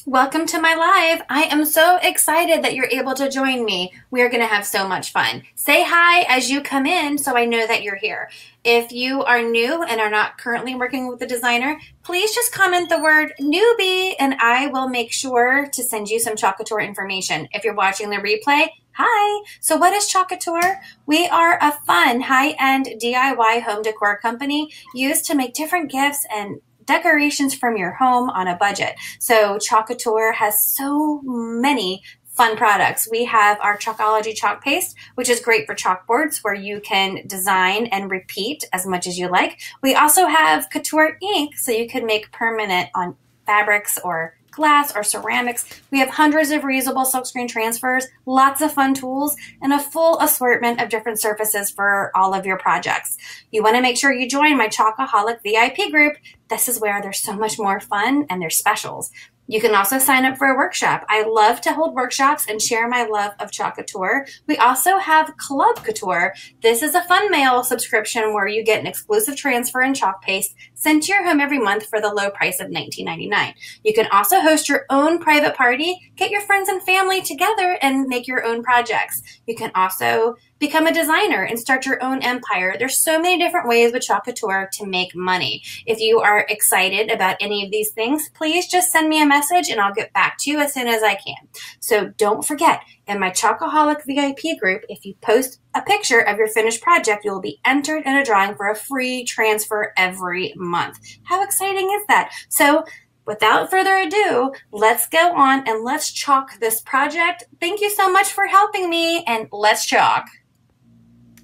Welcome to my live. I am so excited that you're able to join me. We are going to have so much fun. Say hi as you come in so I know that you're here. If you are new and are not currently working with a designer, please just comment the word newbie and I will make sure to send you some Chalk Couture information. If you're watching the replay, hi. So what is Chalk Couture? We are a fun high-end DIY home decor company used to make different gifts and decorations from your home on a budget. So Chalk Couture has so many fun products. We have our Chalkology chalk paste, which is great for chalkboards where you can design and repeat as much as you like. We also have Couture ink, so you can make permanent on fabrics or glass or ceramics. We have hundreds of reusable silkscreen transfers, lots of fun tools, and a full assortment of different surfaces for all of your projects. You want to make sure you join my Chalkaholic VIP group. This is where there's so much more fun and there's specials. You can also sign up for a workshop. I love to hold workshops and share my love of Chalk Couture. We also have Club Couture. This is a fun mail subscription where you get an exclusive transfer and chalk paste sent to your home every month for the low price of $19.99. You can also host your own private party, get your friends and family together and make your own projects. You can also become a designer and start your own empire. There's so many different ways with Chalk Couture to make money. If you are excited about any of these things, please just send me a message and I'll get back to you as soon as I can. So don't forget, in my Chalkaholic VIP group, if you post a picture of your finished project, you will be entered in a drawing for a free transfer every month. How exciting is that? So without further ado, let's go on and let's chalk this project. Thank you so much for helping me, and let's chalk.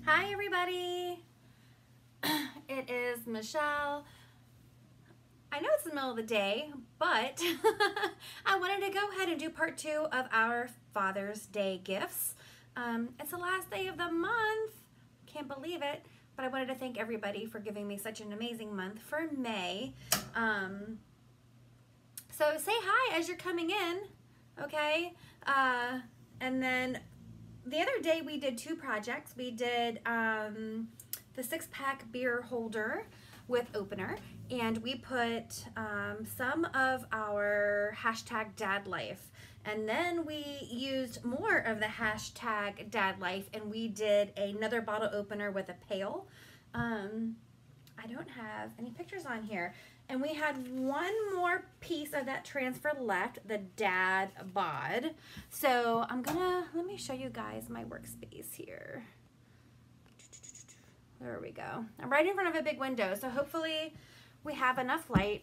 Hi everybody, it is Michelle. I know it's the middle of the day, but I wanted to go ahead and do part 2 of our Father's Day gifts. It's the last day of the month, can't believe it, but I wanted to thank everybody for giving me such an amazing month for May. So say hi as you're coming in, okay? And then the other day we did 2 projects. We did the 6-pack beer holder with opener, and we put some of our hashtag dad life, and then we used more of the hashtag dad life and we did another bottle opener with a pail. I don't have any pictures on here. And we had one more piece of that transfer left, the Dad Bod. So let me show you guys my workspace here. There we go. I'm right in front of a big window, so hopefully we have enough light.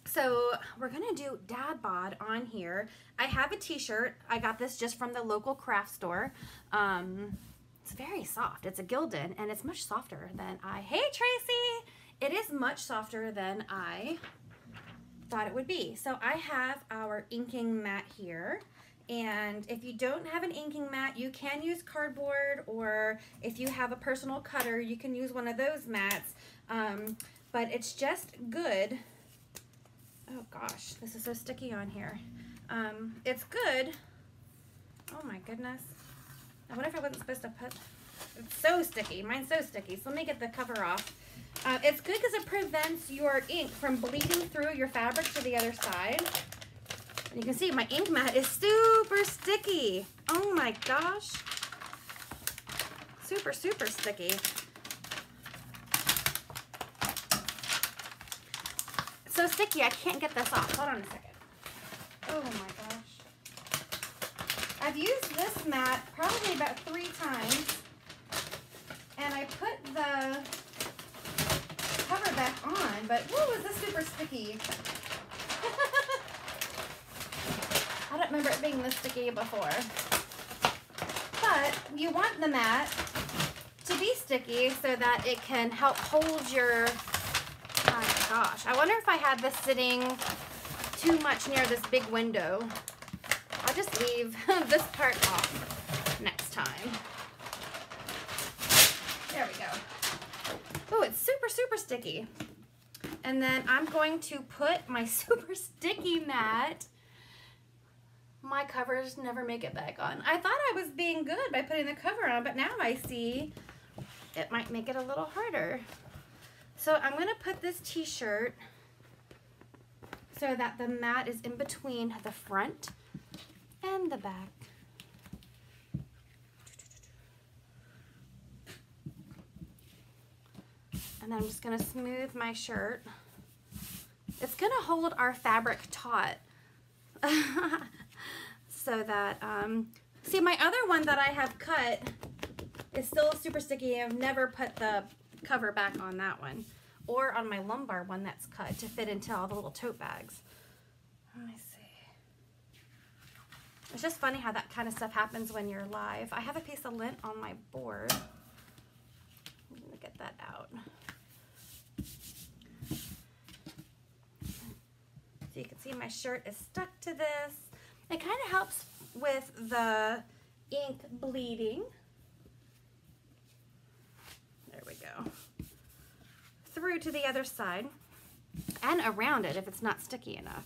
So we're gonna do Dad Bod on here. I have a t-shirt. I got this just from the local craft store. It's very soft. It's a Gildan, and it's much softer than hey Tracy! It is much softer than I thought it would be. So I have our inking mat here. And if you don't have an inking mat, you can use cardboard, or if you have a personal cutter, you can use one of those mats. But it's just good. Oh gosh, this is so sticky on here. It's good. Oh my goodness. I wonder if I wasn't supposed to put, it's so sticky. Mine's so sticky. So let me get the cover off. It's good because it prevents your ink from bleeding through your fabric to the other side. And you can see my ink mat is super sticky. Oh my gosh. Super, super sticky. It's so sticky I can't get this off. Hold on a second. Oh my gosh. I've used this mat probably about 3 times. And I put the cover back on, but whoa, is this super sticky. I don't remember it being this sticky before. But you want the mat to be sticky so that it can help hold your, oh my gosh. I wonder if I had this sitting too much near this big window. I'll just leave this part off next time. There we go. Oh, it's super, super sticky. And then I'm going to put my super sticky mat. My covers never make it back on. I thought I was being good by putting the cover on, but now I see it might make it a little harder. So I'm going to put this t-shirt so that the mat is in between the front and the back. And then I'm just going to smooth my shirt. It's going to hold our fabric taut. So that, see, my other one that I have cut is still super sticky. I've never put the cover back on that one, or on my lumbar one that's cut to fit into all the little tote bags. Let me see. It's just funny how that kind of stuff happens when you're live. I have a piece of lint on my board. I'm gonna get that out. So you can see my shirt is stuck to this. It kind of helps with the ink bleeding. There we go. Through to the other side and around it if it's not sticky enough.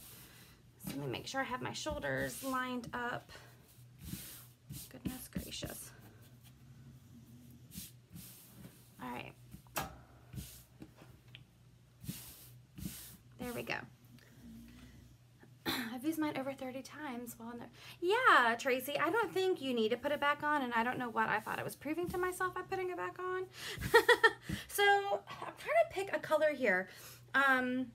So let me make sure I have my shoulders lined up. Goodness gracious. All right. There we go. I've used mine over 30 times while in there. Yeah, Tracy, I don't think you need to put it back on, and I don't know what I thought I was proving to myself by putting it back on. So I'm trying to pick a color here. I'm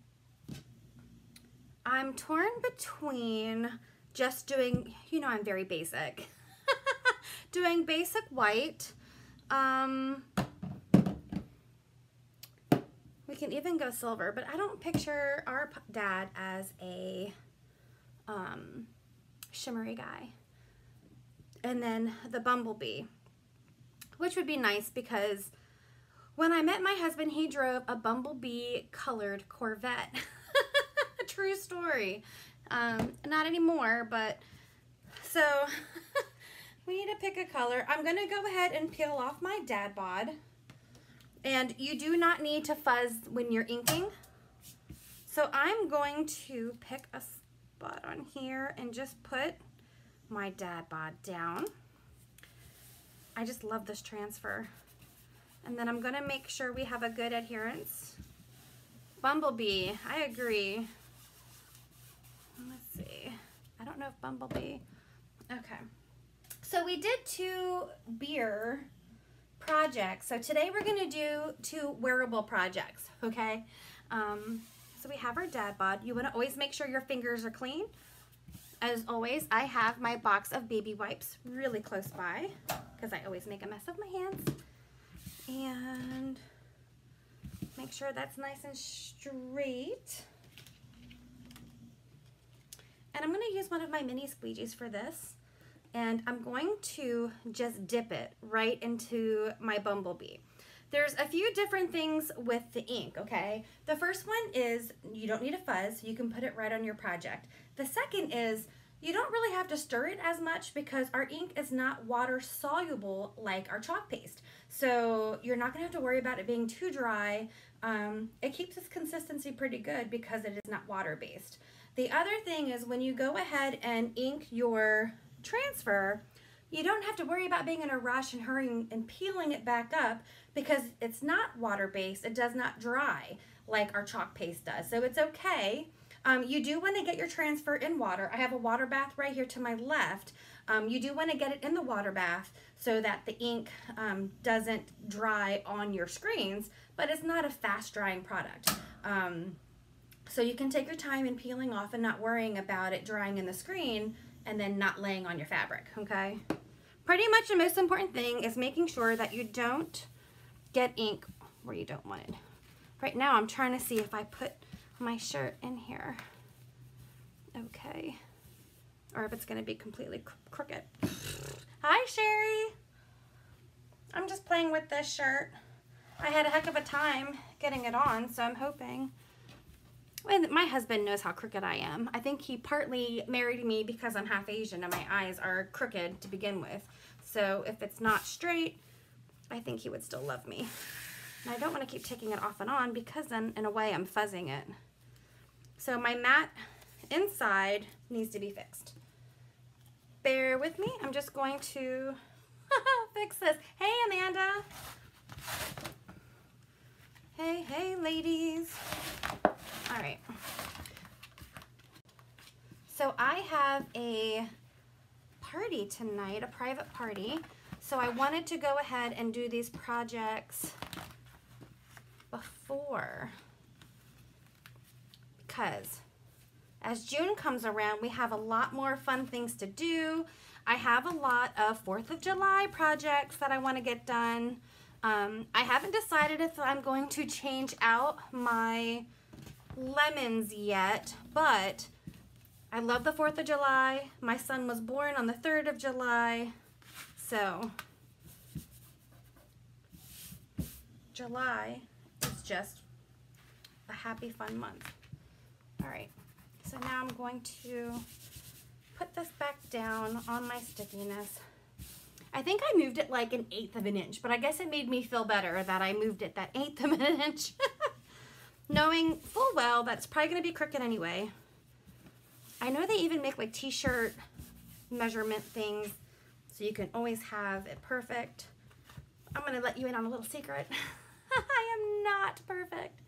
torn between just doing, you know, I'm very basic. Doing basic white. We can even go silver, but I don't picture our dad as a shimmery guy. And then the bumblebee, which would be nice because when I met my husband, he drove a bumblebee colored Corvette. True story. Not anymore, but so we need to pick a color. I'm going to go ahead and peel off my Dad Bod. And you do not need to fuzz when you're inking. So I'm going to pick a spot on here and just put my Dad Bod down. I just love this transfer. And then I'm going to make sure we have a good adherence. Bumblebee, I agree. Let's see. I don't know if Bumblebee. Okay. So we did 2 beer projects. So today we're going to do 2 wearable projects, okay? So we have our Dad Bod. You want to always make sure your fingers are clean. As always, I have my box of baby wipes really close by because I always make a mess of my hands. And make sure that's nice and straight. And I'm going to use one of my mini squeegees for this. And I'm going to just dip it right into my bumblebee. There's a few different things with the ink, okay? The first one is you don't need a fuzz. You can put it right on your project. The second is you don't really have to stir it as much because our ink is not water soluble like our chalk paste. So you're not gonna have to worry about it being too dry. It keeps its consistency pretty good because it is not water based. The other thing is when you go ahead and ink your transfer, you don't have to worry about being in a rush and hurrying and peeling it back up because it's not water-based. It does not dry like our chalk paste does. So it's okay. You do want to get your transfer in water. I have a water bath right here to my left. You do want to get it in the water bath so that the ink doesn't dry on your screens, but it's not a fast drying product. So you can take your time in peeling off and not worrying about it drying in the screen and then not laying on your fabric, okay? Pretty much the most important thing is making sure that you don't get ink where you don't want it. Right now I'm trying to see if I put my shirt in here. Okay. Or if it's gonna be completely crooked. Hi, Sherry. I'm just playing with this shirt. I had a heck of a time getting it on, so I'm hoping. And my husband knows how crooked I am. I think he partly married me because I'm half Asian and my eyes are crooked to begin with. So if it's not straight, I think he would still love me. And I don't want to keep taking it off and on because then in a way I'm fuzzing it. So my mat inside needs to be fixed. Bear with me. I'm just going to fix this. Hey, Amanda. Hey, hey, ladies. All right. So I have a party tonight, a private party. So I wanted to go ahead and do these projects before, because as June comes around, we have a lot more fun things to do. I have a lot of 4th of July projects that I want to get done. I haven't decided if I'm going to change out my lemons yet, but I love the 4th of July. My son was born on the 3rd of July, so July is just a happy, fun month. All right, so now I'm going to put this back down on my stickiness. I think I moved it like 1/8 of an inch, but I guess it made me feel better that I moved it that 1/8 of an inch. Knowing full well that it's probably gonna be crooked anyway. I know they even make like t-shirt measurement things, so you can always have it perfect. I'm gonna let you in on a little secret. I am not perfect.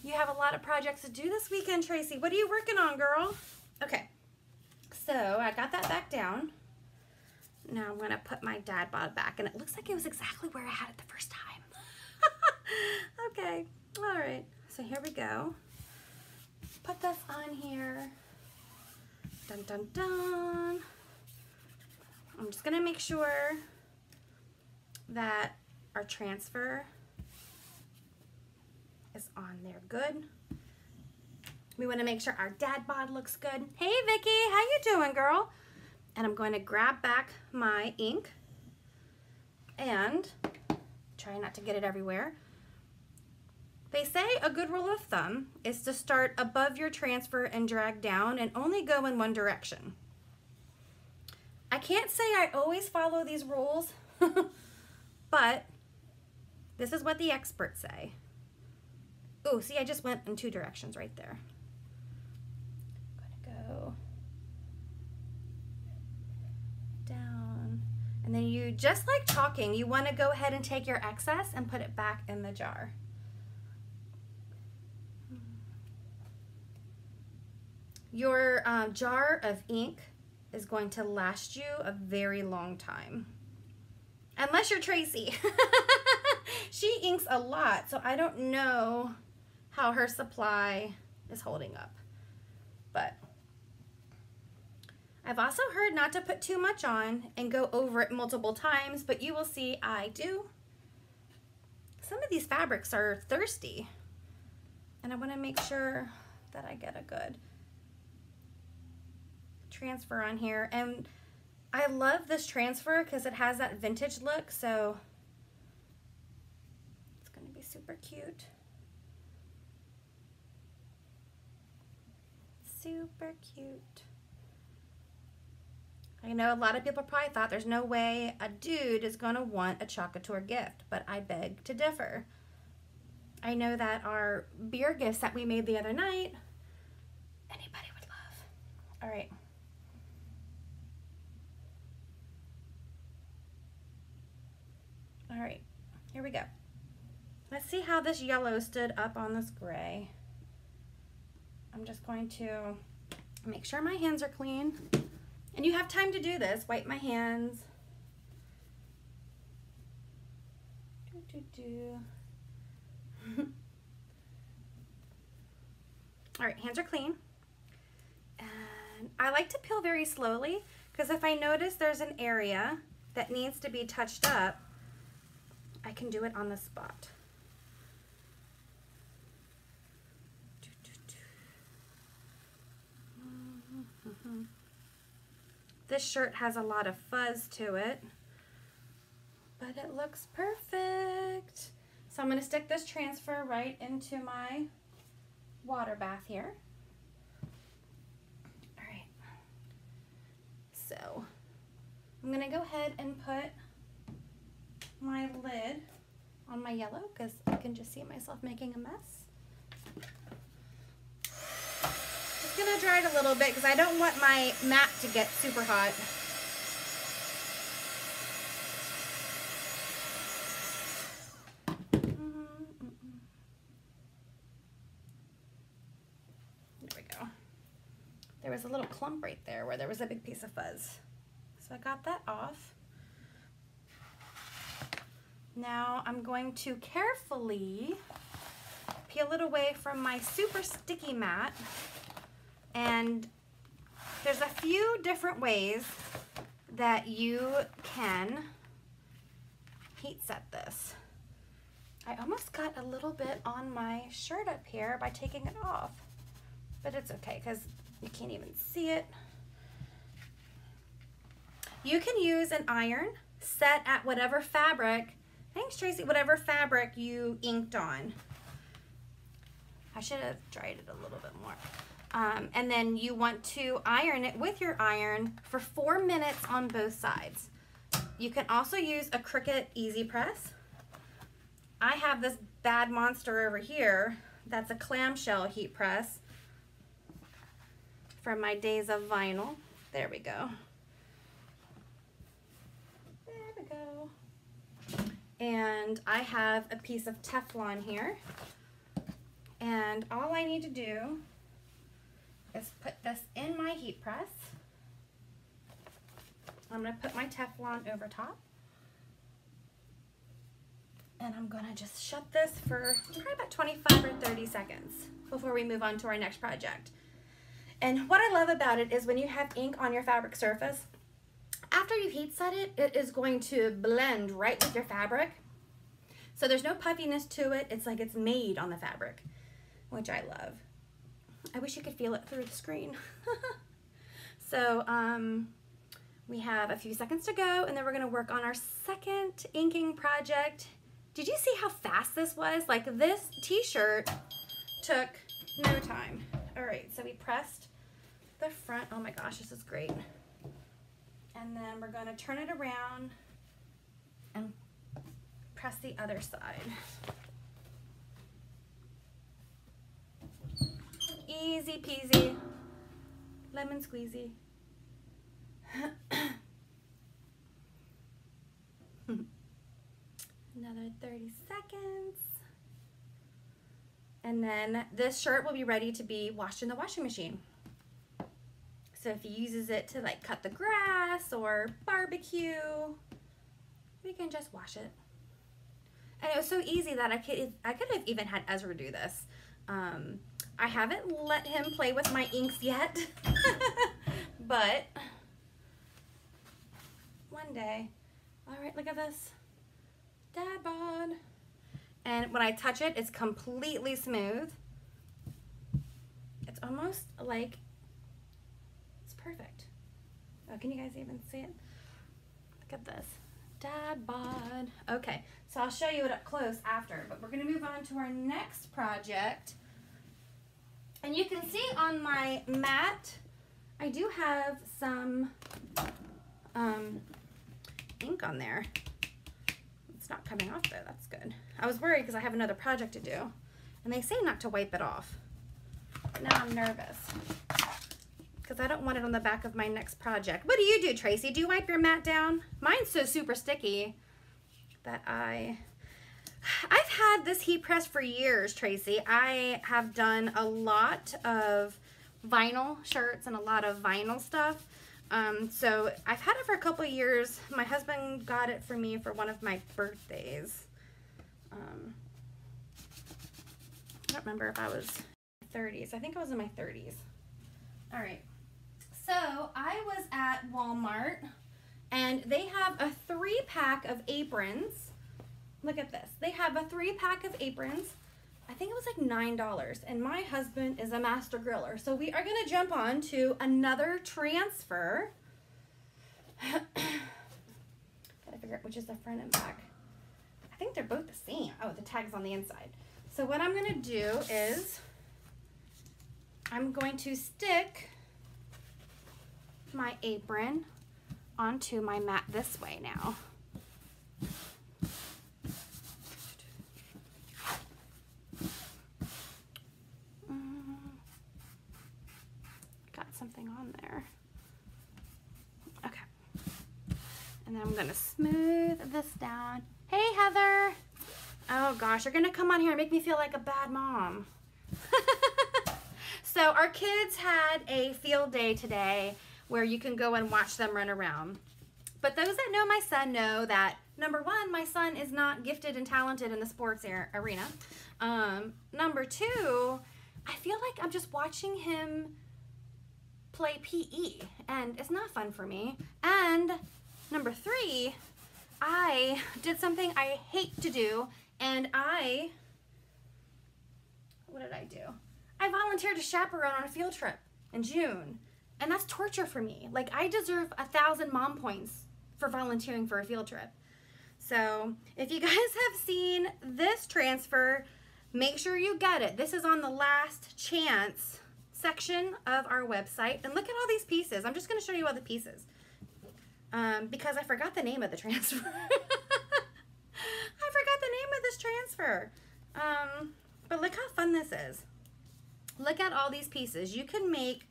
You have a lot of projects to do this weekend, Tracy. What are you working on, girl? Okay, so I got that back down. Now I'm gonna put my Dad Bod back, and it looks like it was exactly where I had it the first time. Okay, all right, so here we go. Put this on here. Dun, dun, dun. I'm just gonna make sure that our transfer is on there good. We wanna make sure our Dad Bod looks good. Hey Vicky, how you doing, girl? And I'm going to grab back my ink and try not to get it everywhere. They say a good rule of thumb is to start above your transfer and drag down and only go in one direction. I can't say I always follow these rules, but this is what the experts say. Oh, see, I just went in 2 directions right there. I'm going to go down, and then you, just like chalking, you want to go ahead and take your excess and put it back in the jar. Your jar of ink is going to last you a very long time, unless you're Tracy. She inks a lot, so I don't know how her supply is holding up, but I've also heard not to put too much on and go over it multiple times, but you will see I do. Some of these fabrics are thirsty, and I want to make sure that I get a good transfer on here. And I love this transfer because it has that vintage look, so it's going to be super cute. Super cute. I know a lot of people probably thought there's no way a dude is going to want a Chalk Couture gift, but I beg to differ. I know that our beer gifts that we made the other night, anybody would love. All right. All right, here we go. Let's see how this yellow stood up on this gray. I'm just going to make sure my hands are clean. And you have time to do this. Wipe my hands. All right, hands are clean. And I like to peel very slowly because if I notice there's an area that needs to be touched up, I can do it on the spot. This shirt has a lot of fuzz to it, but it looks perfect. So I'm going to stick this transfer right into my water bath here. All right. So I'm going to go ahead and put my lid on my yellow because I can just see myself making a mess. Just gonna dry it a little bit because I don't want my mat to get super hot. There we go. there was a little clump right there where there was a big piece of fuzz. So I got that off. Now I'm going to carefully peel it away from my super sticky mat. And there's a few different ways that you can heat set this. I almost got a little bit on my shirt up here by taking it off, but it's okay because you can't even see it. You can use an iron set at whatever fabric, thanks Tracy, whatever fabric you inked on. I should have dried it a little bit more. And then you want to iron it with your iron for 4 minutes on both sides. You can also use a Cricut Easy Press. I have this bad monster over here that's a clamshell heat press from my days of vinyl. There we go. There we go. And I have a piece of Teflon here. And all I need to do is put this in my heat press. I'm going to put my Teflon over top. And I'm going to just shut this for probably about 25 or 30 seconds before we move on to our next project. And what I love about it is when you have ink on your fabric surface, after you heat set it, it is going to blend right with your fabric. So there's no puffiness to it. It's like it's made on the fabric, which I love. I wish you could feel it through the screen. So we have a few seconds to go, and then we're going to work on our second inking project. Did you see how fast this was? Like, this t-shirt took no time. All right, so we pressed the front. Oh my gosh, this is great. And then we're going to turn it around and press the other side. Easy peasy, lemon squeezy. Another 30 seconds. And then this shirt will be ready to be washed in the washing machine. So if he uses it to like cut the grass or barbecue, we can just wash it. And it was so easy that I could have even had Ezra do this. I haven't let him play with my inks yet, but one day. All right, look at this. Dad bod. And when I touch it, it's completely smooth. It's almost like it's perfect. Oh, can you guys even see it? Look at this. Dad bod. Okay, so I'll show you it up close after, but we're going to move on to our next project. And you can see on my mat, I do have some ink on there. It's not coming off though, that's good. I was worried because I have another project to do. And they say not to wipe it off. But now I'm nervous because I don't want it on the back of my next project. What do you do, Tracy? Do you wipe your mat down? Mine's so super sticky that I've had this heat press for years, Tracy. I have done a lot of vinyl shirts and a lot of vinyl stuff. So I've had it for a couple of years. My husband got it for me for one of my birthdays. I don't remember if I was in my 30s. I think I was in my 30s. All right. So I was at Walmart and they have a 3-pack of aprons. Look at this. They have a 3-pack of aprons. I think it was like $9. And my husband is a master griller. So we are going to jump on to another transfer. Gotta figure out which is the front and back. I think they're both the same. Oh, the tag's on the inside. So what I'm going to do is I'm going to stick my apron onto my mat this way now. Got something on there. Okay. And then I'm going to smooth this down. Hey, Heather. Oh gosh, you're going to come on here and make me feel like a bad mom. So our kids had a field day today where you can go and watch them run around. But those that know my son know that, number one, my son is not gifted and talented in the sports arena. Number two, I feel like I'm just watching him play PE, and it's not fun for me. And number three, I did something I hate to do, and what did I do? I volunteered to chaperone on a field trip in June, and that's torture for me. Like, I deserve 1,000 mom points for volunteering for a field trip. So if you guys have seen this transfer, make sure you get it. This is on the last chance section of our website. And look at all these pieces. I'm just going to show you all the pieces because I forgot the name of the transfer. I forgot the name of this transfer. But look how fun this is. Look at all these pieces. You can make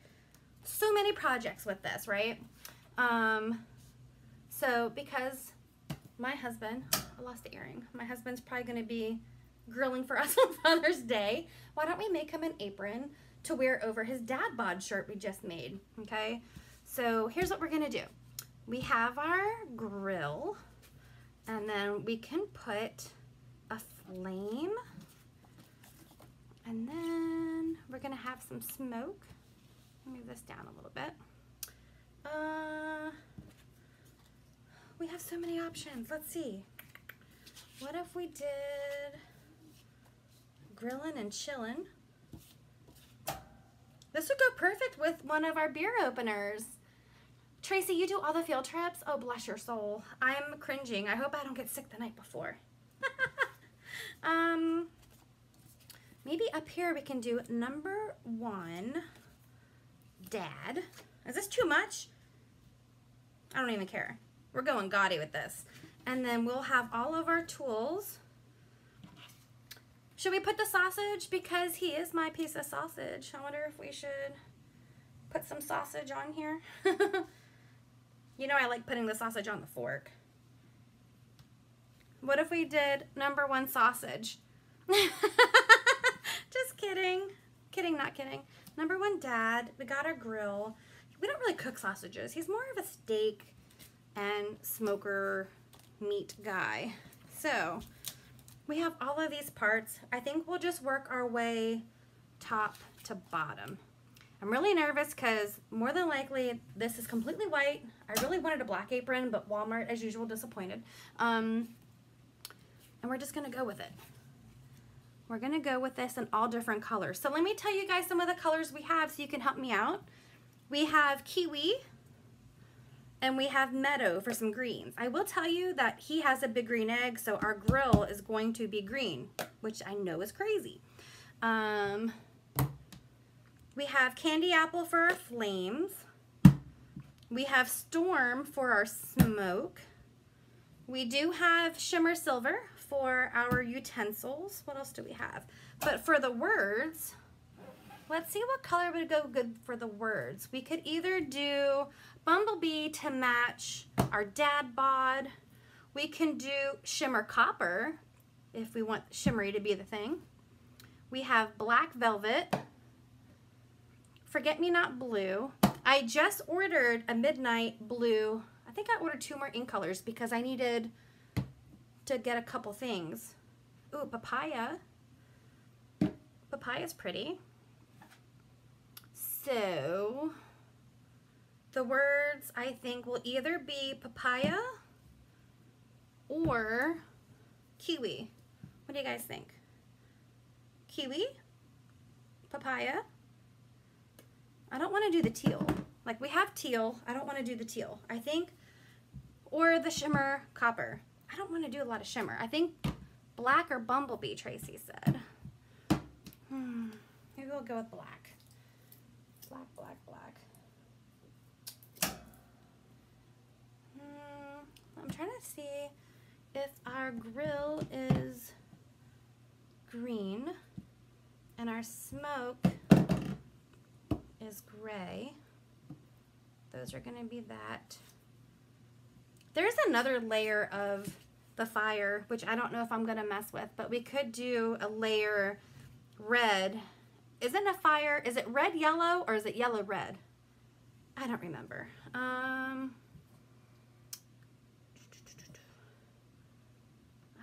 so many projects with this, right? So because my husband, I lost the earring. My husband's probably going to be grilling for us on Father's Day. Why don't we make him an apron to wear over his Dad Bod shirt we just made, okay? So here's what we're going to do. We have our grill, and then we can put a flame, and then we're going to have some smoke. Move this down a little bit. We have so many options. Let's see. What if we did grilling and chilling? This would go perfect with one of our beer openers. Tracy, you do all the field trips? Oh, bless your soul. I'm cringing. I hope I don't get sick the night before. Maybe up here we can do number 1, Dad. Is this too much? I don't even care. We're going gaudy with this. And then we'll have all of our tools. Should we put the sausage? Because he is my piece of sausage. I wonder if we should put some sausage on here. You know I like putting the sausage on the fork. What if we did number 1 sausage? Just kidding. Kidding, not kidding. Number 1 Dad. We got our grill. We don't really cook sausages. He's more of a steak and smoker meat guy. So we have all of these parts. I think we'll just work our way top to bottom. I'm really nervous because more than likely this is completely white. I really wanted a black apron, but Walmart, as usual, disappointed. And we're just gonna go with it. We're gonna go with this in all different colors. So let me tell you guys some of the colors we have so you can help me out. We have kiwi, and we have meadow for some greens. I will tell you that he has a big green egg, so our grill is going to be green, which I know is crazy. We have candy apple for our flames. We have storm for our smoke. We do have shimmer silver for our utensils. What else do we have? But for the words, let's see what color would go good for the words. We could either do bumblebee to match our Dad Bod. We can do shimmer copper if we want shimmery to be the thing. We have black velvet, forget me not blue. I just ordered a midnight blue. I think I ordered 2 more ink colors because I needed to get a couple things. Ooh, papaya. Papaya's pretty. So the words I think will either be papaya or kiwi. What do you guys think? Kiwi? Papaya? I don't want to do the teal. Like, we have teal. I don't want to do the teal. I think, or the shimmer copper. I don't want to do a lot of shimmer. I think black or bumblebee, Tracy said. Maybe we'll go with black. Black, black, black. I'm trying to see if our grill is green and our smoke is gray. Those are going to be that. There's another layer of the fire, which I don't know if I'm going to mess with, but we could do a layer red isn't a fire. Is it red yellow or is it yellow red? I don't remember. I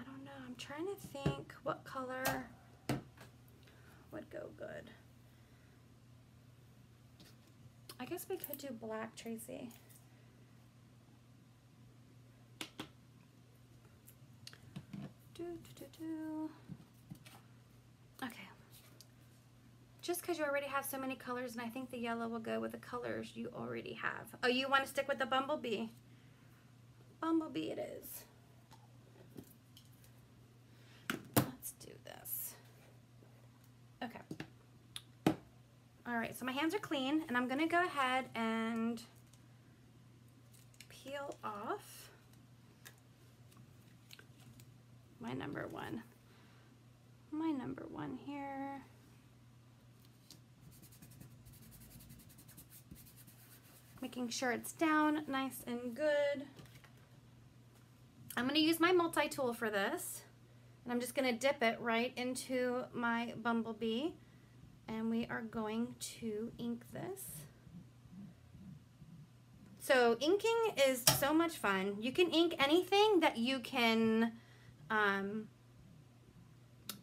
don't know. I'm trying to think what color would go good. I guess we could do black, Tracy. Okay. Just because you already have so many colors, and I think the yellow will go with the colors you already have. Oh, you want to stick with the bumblebee? Bumblebee it is. Let's do this. Okay. All right, so my hands are clean, and I'm gonna go ahead and peel off my number one. My number one here. Making sure it's down nice and good. I'm gonna use my multi-tool for this, and I'm just gonna dip it right into my bumblebee, and we are going to ink this. So inking is so much fun. You can ink anything that you can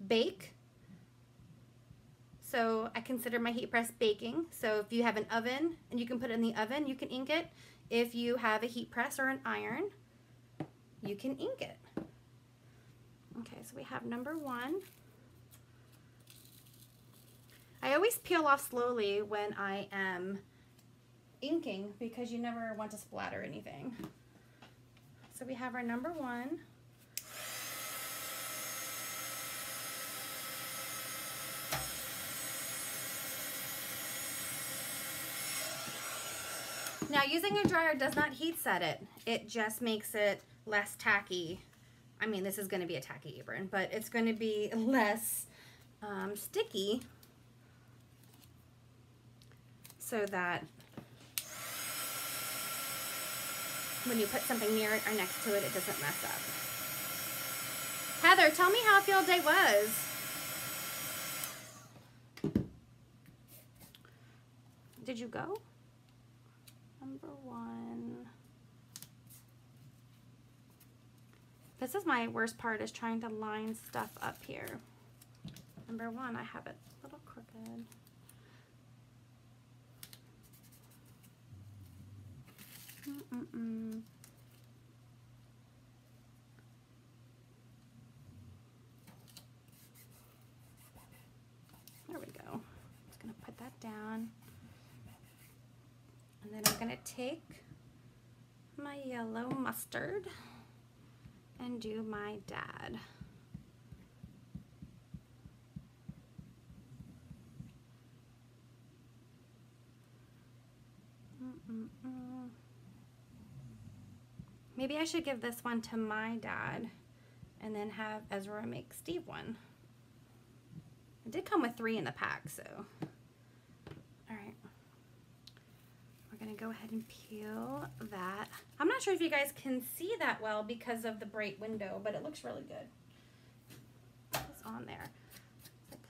bake. So I consider my heat press baking. So if you have an oven and you can put it in the oven, you can ink it. If you have a heat press or an iron, you can ink it. Okay, so we have number one. I always peel off slowly when I am inking because you never want to splatter anything. So we have our number one. Now, using a dryer does not heat set it. It just makes it less tacky. I mean, this is going to be a tacky apron, but it's going to be less sticky so that when you put something near it or next to it, it doesn't mess up. Heather, tell me how a field day was. Did you go? Number one. This is my worst part, is trying to line stuff up here. Number one, I have it a little crooked. There we go. Just gonna put that down. And then I'm gonna take my yellow mustard and do my dad. Maybe I should give this one to my dad and then have Ezra make Steve one. It did come with 3 in the pack, so. All right. We're gonna go ahead and peel that. I'm not sure if you guys can see that well because of the bright window, but it looks really good. It's on there. It's like,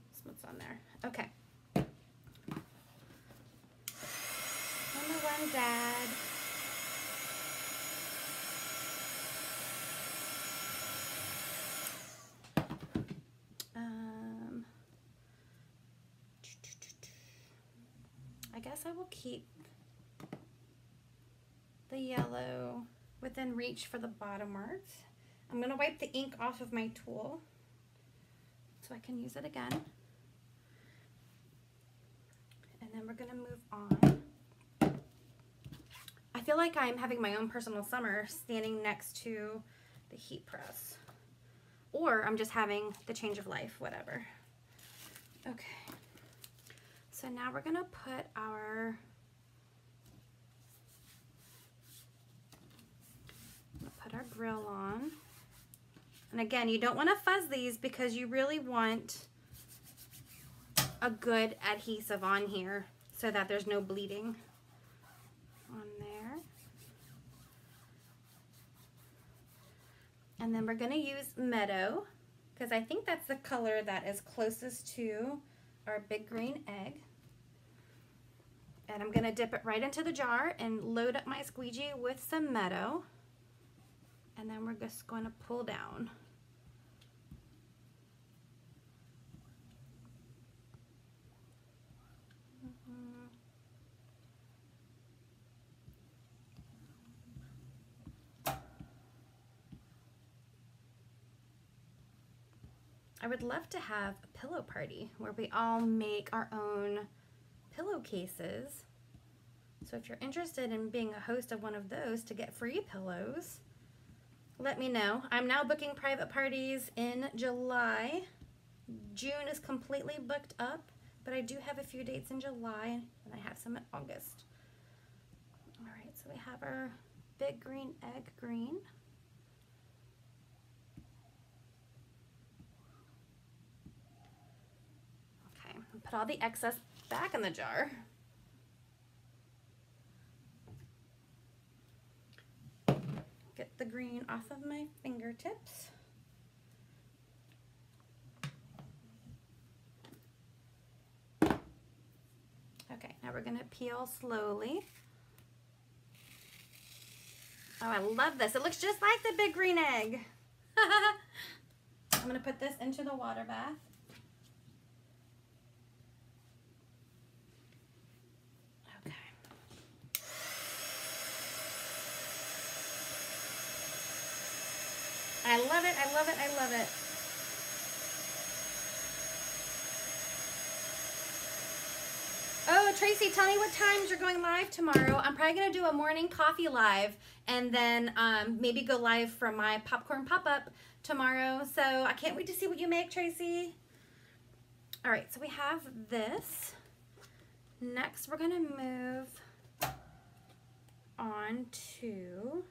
that's what's on there. Okay. Number one, Dad. I guess I will keep the yellow within reach for the bottom words. I'm going to wipe the ink off of my tool so I can use it again. And then we're going to move on. I feel like I'm having my own personal summer standing next to the heat press. Or I'm just having the change of life, whatever. Okay. So now we're gonna put our grill on. And again, you don't want to fuzz these because you really want a good adhesive on here so that there's no bleeding on there. And then we're gonna use Meadow because I think that's the color that is closest to our big green egg. And I'm gonna dip it right into the jar and load up my squeegee with some Meadow. And then we're just going to pull down. I would love to have a pillow party where we all make our own pillowcases. So if you're interested in being a host of one of those to get free pillows, let me know. I'm now booking private parties in July. June is completely booked up, but I do have a few dates in July and I have some in August. All right, so we have our big green egg green. Okay, put all the excess back in the jar. Get the green off of my fingertips. Okay, now we're gonna peel slowly. Oh, I love this. It looks just like the big green egg. I'm gonna put this into the water bath. Okay. I love it, I love it, I love it. Oh, Tracy, tell me what times you're going live tomorrow. I'm probably going to do a morning coffee live and then maybe go live from my popcorn pop-up tomorrow. So I can't wait to see what you make, Tracy. All right, so we have this. Next, we're going to move on to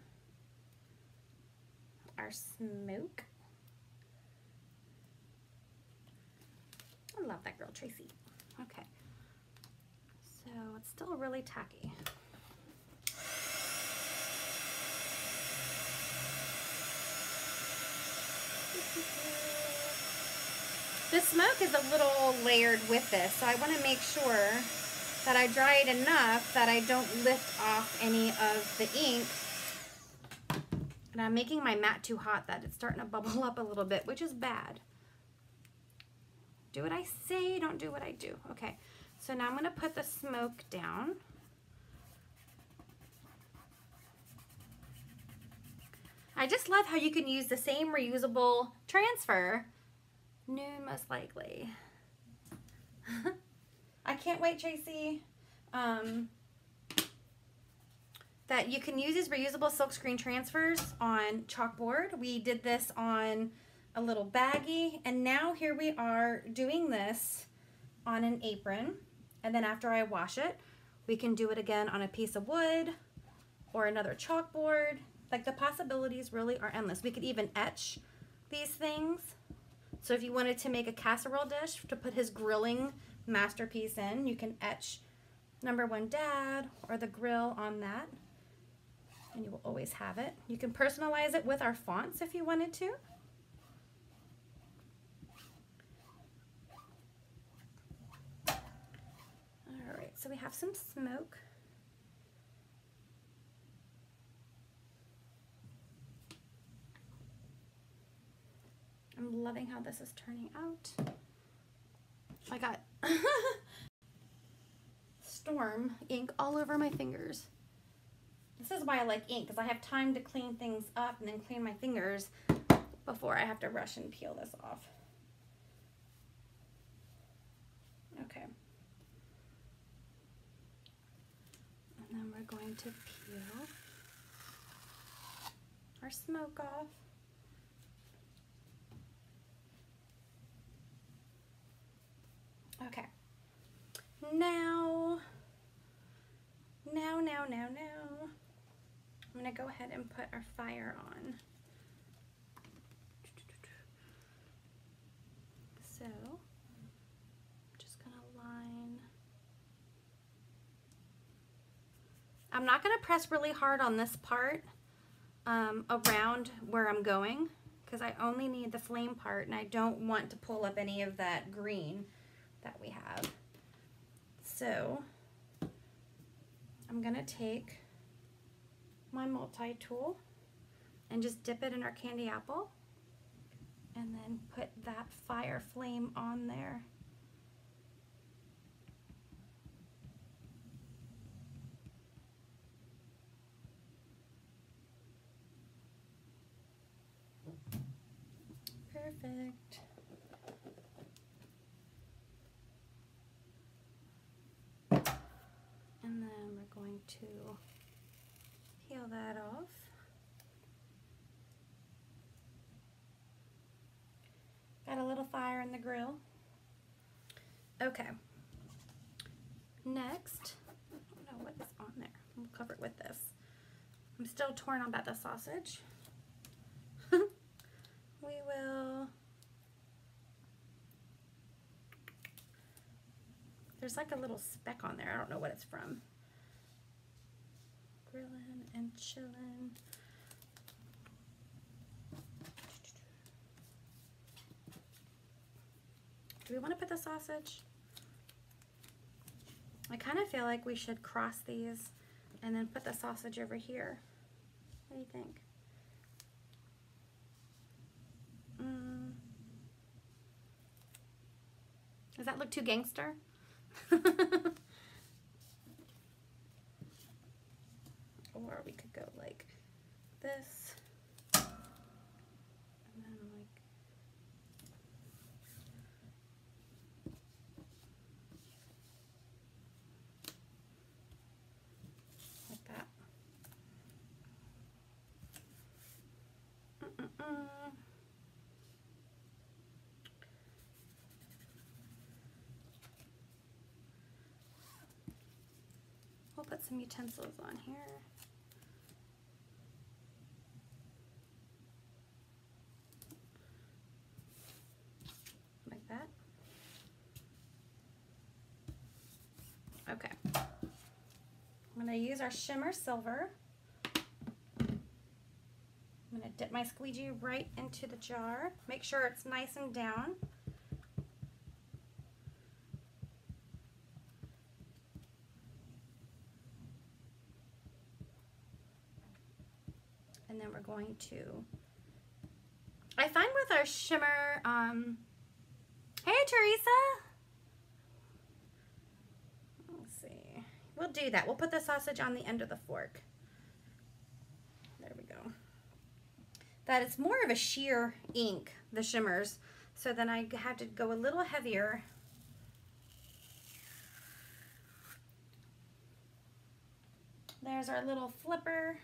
our smoke. I love that girl, Tracy. Okay. So it's still really tacky. The smoke is a little layered with this, so I want to make sure that I dry it enough that I don't lift off any of the ink. And I'm making my mat too hot that it's starting to bubble up a little bit, which is bad. Do what I say, don't do what I do. Okay, so now I'm gonna put the smoke down. I just love how you can use the same reusable transfer. Noon, most likely. I can't wait, Tracy. That you can use these reusable silkscreen transfers on chalkboard. We did this on a little baggie, and now here we are doing this on an apron. And then after I wash it, we can do it again on a piece of wood or another chalkboard. Like, the possibilities really are endless. We could even etch these things. So if you wanted to make a casserole dish to put his grilling masterpiece in, you can etch #1 Dad or the grill on that, and you will always have it. You can personalize it with our fonts if you wanted to. All right, so we have some smoke. I'm loving how this is turning out. I got storm ink all over my fingers. This is why I like ink, because I have time to clean things up and then clean my fingers before I have to rush and peel this off. Okay. And then we're going to peel our smoke off. Okay. Now, I'm gonna go ahead and put our fire on. So, I'm just gonna line. I'm not gonna press really hard on this part around where I'm going, because I only need the flame part and I don't want to pull up any of that green. that we have. So I'm gonna take my multi-tool and just dip it in our candy apple and then put that fire flame on there. Perfect. And then we're going to peel that off. Got a little fire in the grill. Okay. Next, I don't know what is on there. We'll cover it with this. I'm still torn about the sausage. We will, there's like a little speck on there. I don't know what it's from. Grilling and chilling. Do we want to put the sausage? I kind of feel like we should cross these and then put the sausage over here. What do you think? Does that look too gangster? Or we could go like this. And then like that. We'll put some utensils on here. Like that. Okay. I'm going to use our shimmer silver. I'm going to dip my squeegee right into the jar. Make sure it's nice and down. And then we're going to, I find with our shimmer, hey Teresa. Let's see, we'll do that. We'll put the sausage on the end of the fork. There we go. That it's more of a sheer ink, the shimmers, so then I have to go a little heavier. There's our little flipper.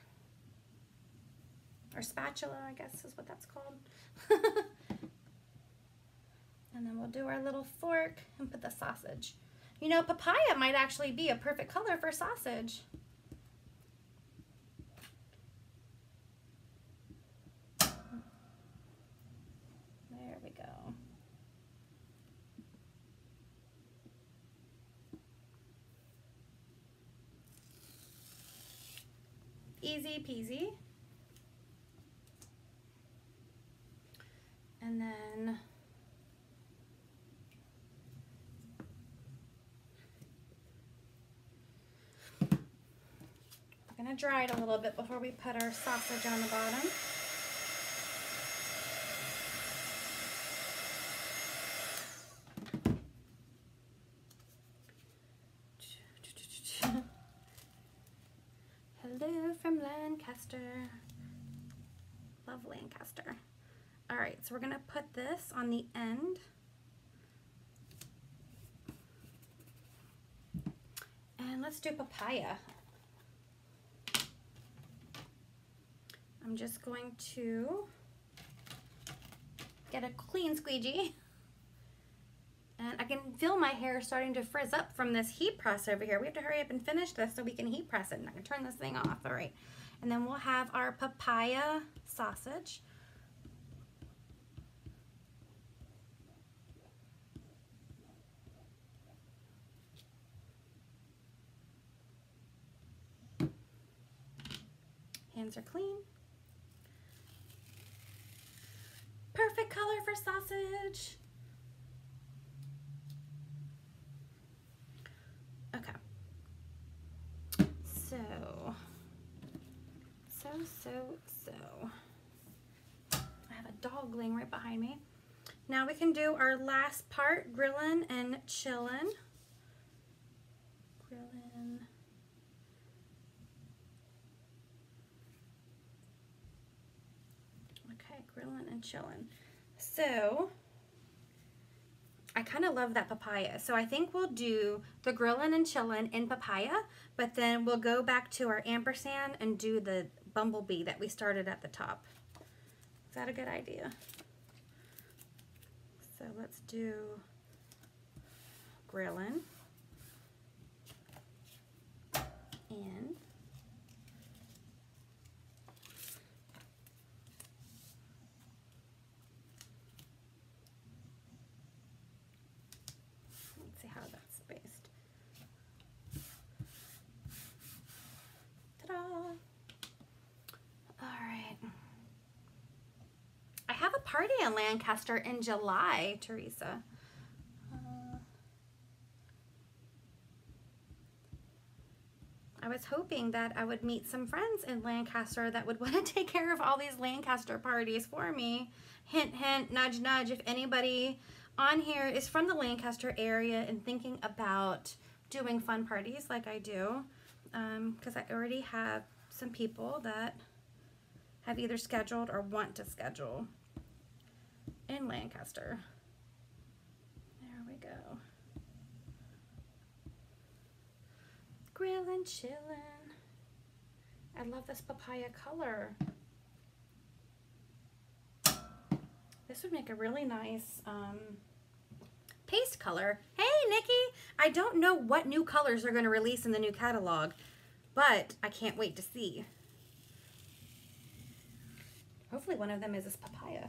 Or spatula, I guess is what that's called. And then we'll do our little fork and put the sausage. You know, papaya might actually be a perfect color for sausage. There we go. Easy peasy. And then we're going to dry it a little bit before we put our sausage on the bottom. Hello from Lancaster. Love Lancaster. All right, so we're gonna put this on the end. And let's do papaya. I'm just going to get a clean squeegee. And I can feel my hair starting to frizz up from this heat press over here. We have to hurry up and finish this so we can heat press it. And I can turn this thing off, all right. And then we'll have our papaya sausage. Hands are clean. Perfect color for sausage. So. I have a dog laying right behind me. Now we can do our last part, grillin' and chillin'. Grillin'. Okay, grillin' and chillin'. So, I kind of love that papaya. So I think we'll do the grillin' and chillin' in papaya, but then we'll go back to our ampersand and do the bumblebee that we started at the top. Is that a good idea? So let's do grillin' and let's see how that's spaced. Ta-da! All right. I have a party in Lancaster in July, Teresa. I was hoping that I would meet some friends in Lancaster that would want to take care of all these Lancaster parties for me. Hint, hint, nudge, nudge. If anybody on here is from the Lancaster area and thinking about doing fun parties like I do, because I already have some people that have either scheduled or want to schedule in Lancaster. There we go. Grillin', chillin'. I love this papaya color. This would make a really nice paste color. Hey, Nikki! I don't know what new colors they're going to release in the new catalog, but I can't wait to see. Hopefully one of them is this papaya.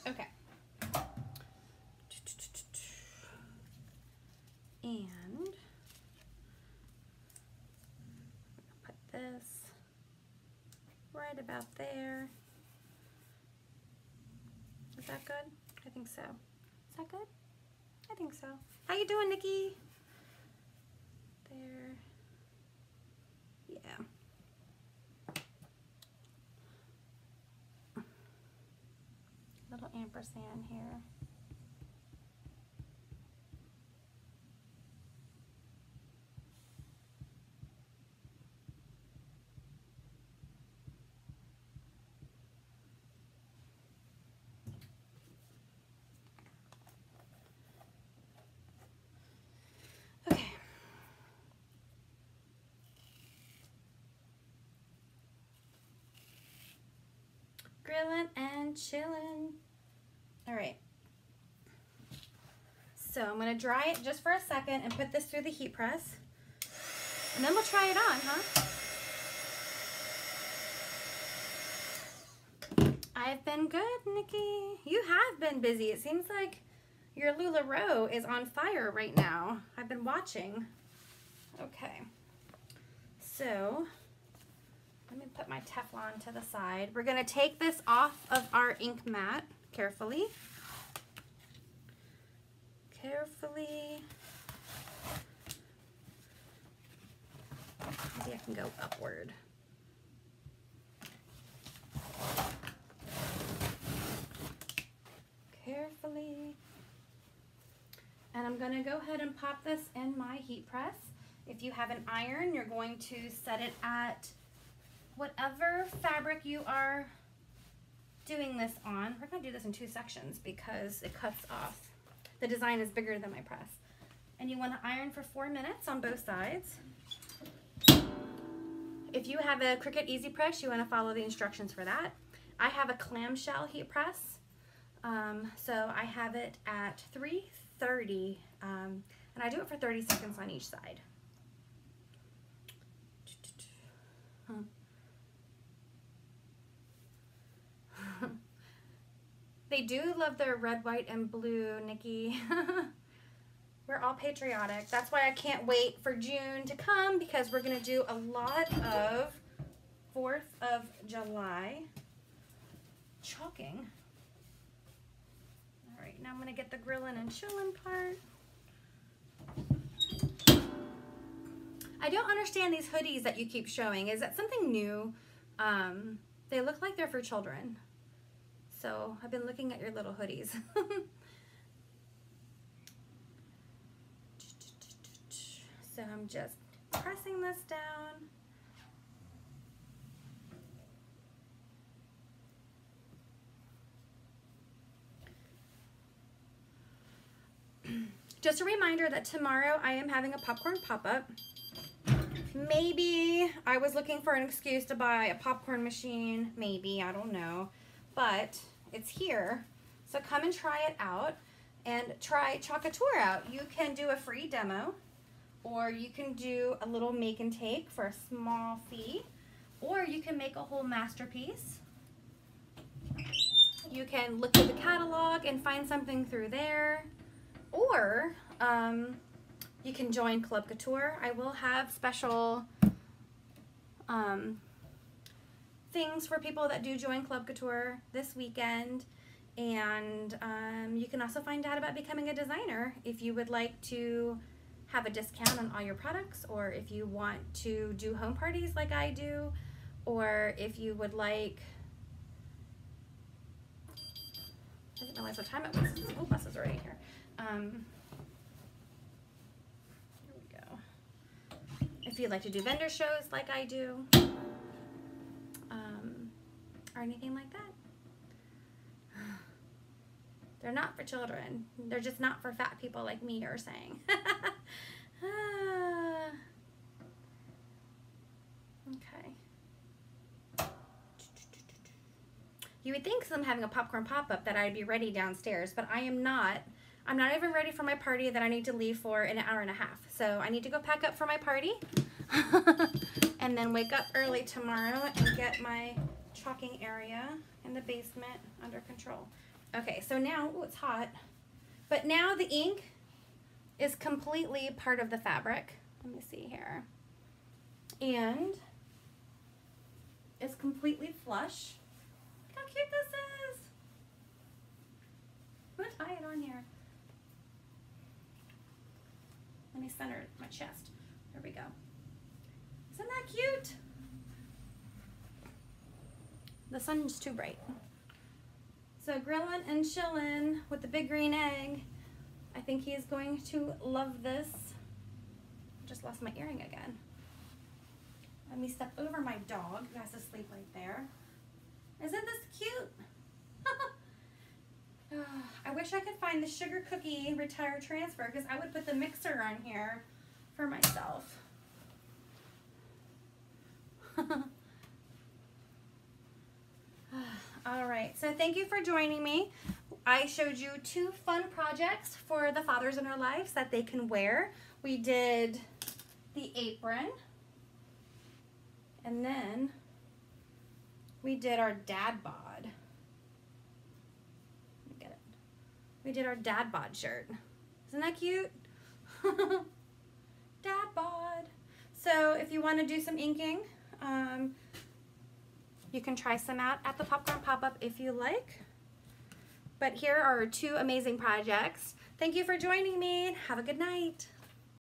Okay. And put this right about there. Is that good? I think so. Is that good? I think so. How you doing, Nikki? There. Yeah. Little ampersand here. Okay. Grillin' and chillin'. All right. So I'm going to dry it just for a second and put this through the heat press. And then we'll try it on, huh? I've been good, Nikki. You have been busy. It seems like your LuLaRoe is on fire right now. I've been watching. Okay. So let me put my Teflon to the side. We're going to take this off of our ink mat carefully. Carefully. Maybe I can go upward. Carefully. And I'm going to go ahead and pop this in my heat press. If you have an iron, you're going to set it at whatever fabric you are doing this on. We're going to do this in 2 sections because it cuts off. The design is bigger than my press. And you want to iron for 4 minutes on both sides. If you have a Cricut Easy Press, you want to follow the instructions for that. I have a clamshell heat press. So I have it at 330, and I do it for 30 seconds on each side. They do love their red, white, and blue, Nikki. We're all patriotic. That's why I can't wait for June to come, because we're going to do a lot of 4th of July chalking. All right, now I'm going to get the grilling and chilling part. I don't understand these hoodies that you keep showing. Is that something new? They look like they're for children. So I've been looking at your little hoodies. So I'm just pressing this down. Just a reminder that tomorrow I am having a popcorn pop-up. Maybe I was looking for an excuse to buy a popcorn machine. Maybe, I don't know. But it's here. So come and try it out and try Chalk Couture out. You can do a free demo, or you can do a little make and take for a small fee, or you can make a whole masterpiece. You can look at the catalog and find something through there, or you can join Club Couture. I will have special things for people that do join Club Couture this weekend. And you can also find out about becoming a designer if you would like to have a discount on all your products, or if you want to do home parties like I do, or if you would like, I didn't realize what time it was. The school bus is already here. Here we go. If you'd like to do vendor shows like I do, or anything like that. They're not for children. They're just not for fat people like me, you're saying. Okay. You would think, since I'm having a popcorn pop-up, that I'd be ready downstairs, but I am not. I'm not even ready for my party that I need to leave for in an hour and a half. So I need to go pack up for my party and then wake up early tomorrow and get my chalking area in the basement under control. Okay, so now, oh, it's hot, but now the ink is completely part of the fabric. Let me see here. And it's completely flush. Look how cute this is. I'm gonna tie it on here. Let me center my chest. There we go. Isn't that cute? The sun's too bright. So grilling and chilling with the big green egg. I think he is going to love this. Just lost my earring again. Let me step over my dog who has to sleep right there. Isn't this cute? I wish I could find the sugar cookie retire transfer, because I would put the mixer on here for myself. All right, so thank you for joining me. I showed you 2 fun projects for the fathers in our lives that they can wear. We did the apron, and then we did our Dad Bod. Let me get it. We did our Dad Bod shirt. Isn't that cute? Dad Bod. So if you want to do some inking, you can try some out at the popcorn pop-up if you like. But here are 2 amazing projects. Thank you for joining me. Have a good night.